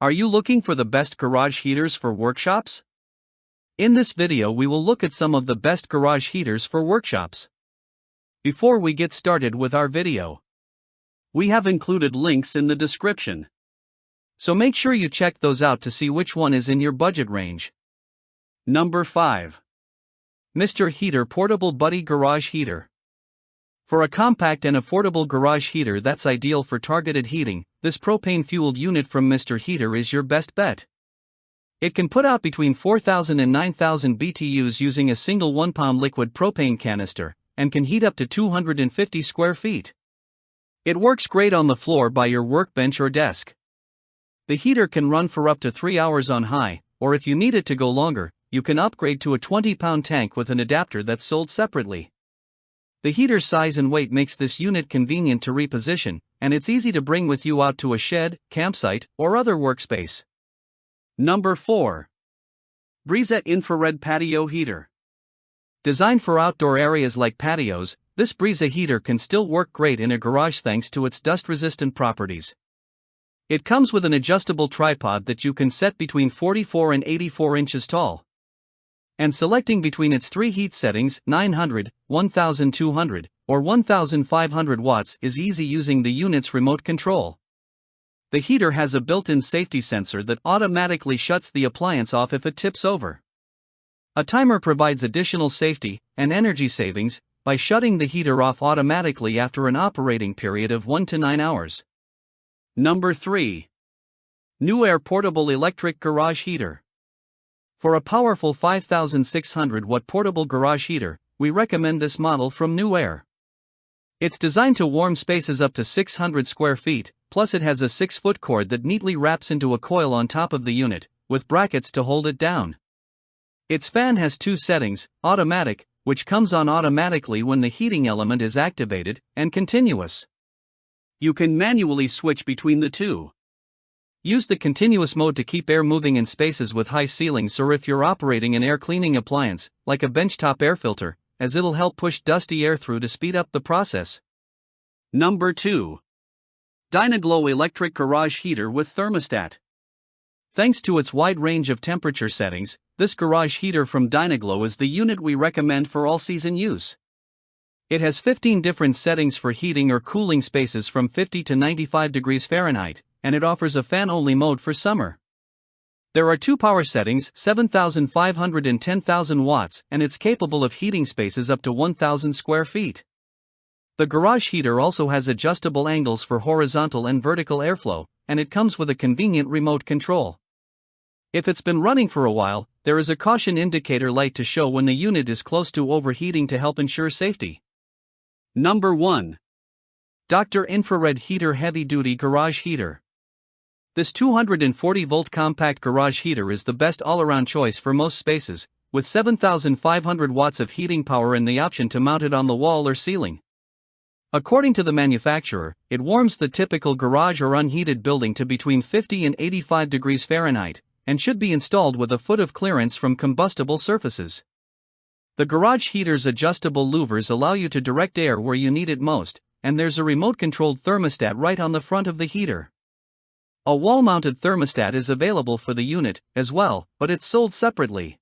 Are you looking for the best garage heaters for workshops? In this video we will look at some of the best garage heaters for workshops. Before we get started with our video, we have included links in the description. So make sure you check those out to see which one is in your budget range. Number 5. Mr. Heater Portable Buddy Garage Heater. For a compact and affordable garage heater that's ideal for targeted heating, this propane-fueled unit from Mr. Heater is your best bet. It can put out between 4,000 and 9,000 BTUs using a single 1-pound liquid propane canister, and can heat up to 250 square feet. It works great on the floor by your workbench or desk. The heater can run for up to 3 hours on high, or if you need it to go longer, you can upgrade to a 20-pound tank with an adapter that's sold separately. The heater's size and weight makes this unit convenient to reposition, and it's easy to bring with you out to a shed, campsite, or other workspace. Number 4. Briza Infrared Patio Heater. Designed for outdoor areas like patios, this Briza heater can still work great in a garage thanks to its dust-resistant properties. It comes with an adjustable tripod that you can set between 44 and 84 inches tall. And selecting between its 3 heat settings, 900, 1200, or 1500 watts, is easy using the unit's remote control. The heater has a built-in safety sensor that automatically shuts the appliance off if it tips over. A timer provides additional safety and energy savings by shutting the heater off automatically after an operating period of 1 to 9 hours. Number 3. NewAir Portable Electric Garage Heater. For a powerful 5,600 watt portable garage heater, we recommend this model from NewAir. It's designed to warm spaces up to 600 square feet, plus it has a 6-foot cord that neatly wraps into a coil on top of the unit, with brackets to hold it down. Its fan has 2 settings, automatic, which comes on automatically when the heating element is activated, and continuous. You can manually switch between the two. Use the continuous mode to keep air moving in spaces with high ceilings, or if you're operating an air cleaning appliance, like a benchtop air filter, as it'll help push dusty air through to speed up the process. Number 2. Dyna-Glo Electric Garage Heater with Thermostat. Thanks to its wide range of temperature settings, this garage heater from Dyna-Glo is the unit we recommend for all-season use. It has 15 different settings for heating or cooling spaces from 50 to 95 degrees Fahrenheit, and it offers a fan-only mode for summer. There are 2 power settings, 7,500 and 10,000 watts, and it's capable of heating spaces up to 1,000 square feet. The garage heater also has adjustable angles for horizontal and vertical airflow, and it comes with a convenient remote control. If it's been running for a while, there is a caution indicator light to show when the unit is close to overheating to help ensure safety. Number 1. Dr. Infrared Heater Heavy Duty Garage Heater. This 240-volt compact garage heater is the best all-around choice for most spaces, with 7,500 watts of heating power and the option to mount it on the wall or ceiling. According to the manufacturer, it warms the typical garage or unheated building to between 50 and 85 degrees Fahrenheit, and should be installed with a foot of clearance from combustible surfaces. The garage heater's adjustable louvers allow you to direct air where you need it most, and there's a remote-controlled thermostat right on the front of the heater. A wall-mounted thermostat is available for the unit, as well, but it's sold separately.